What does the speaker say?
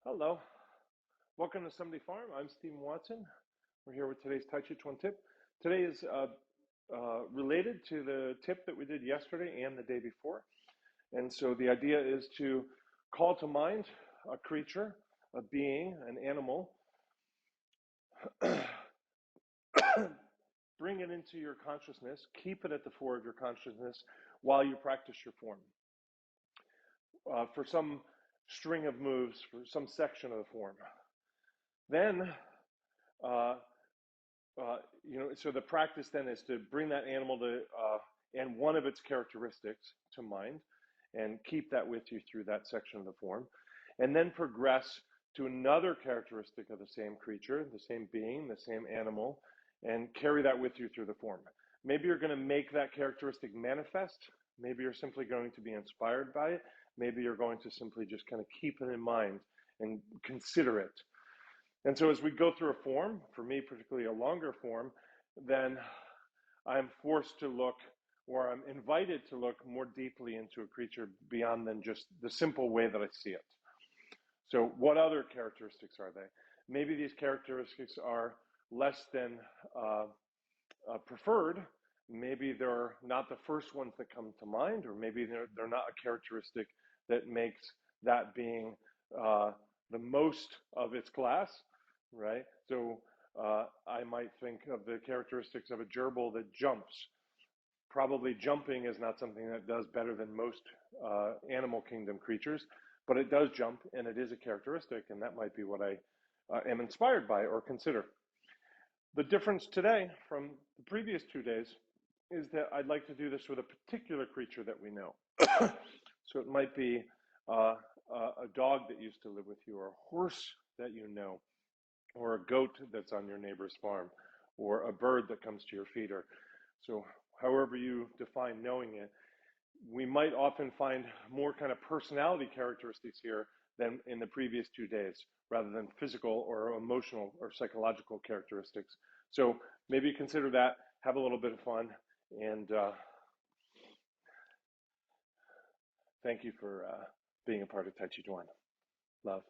Hello, welcome to Somebody Farm. I'm Stephen Watson. We're here with today's Tàijíquán Tip. Today is related to the tip that we did yesterday and the day before. And so the idea is to call to mind a creature, a being, an animal, bring it into your consciousness, keep it at the fore of your consciousness while you practice your form. For some string of moves, for some section of the form. Then, so the practice then is to bring that animal to and one of its characteristics to mind, and keep that with you through that section of the form, and then progress to another characteristic of the same creature, the same being, the same animal, and carry that with you through the form. Maybe you're going to make that characteristic manifest. Maybe you're simply going to be inspired by it. Maybe you're going to simply just kind of keep it in mind and consider it. And so as we go through a form, for me particularly a longer form, then I'm forced to look, or I'm invited to look more deeply into a creature beyond than just the simple way that I see it. So what other characteristics are they? Maybe these characteristics are less than preferred. Maybe they're not the first ones that come to mind, or maybe they're not a characteristic that makes that being the most of its class, right? So I might think of the characteristics of a gerbil that jumps. Probably jumping is not something that does better than most animal kingdom creatures, but it does jump, and it is a characteristic, and that might be what I am inspired by or consider. The difference today from the previous 2 days is that I'd like to do this with a particular creature that we know. So it might be a dog that used to live with you, or a horse that you know, or a goat that's on your neighbor's farm, or a bird that comes to your feeder. So however you define knowing it, we might often find more kind of personality characteristics here than in the previous 2 days, rather than physical or emotional or psychological characteristics. So maybe consider that, have a little bit of fun, and thank you for being a part of Tàijíquán. Love.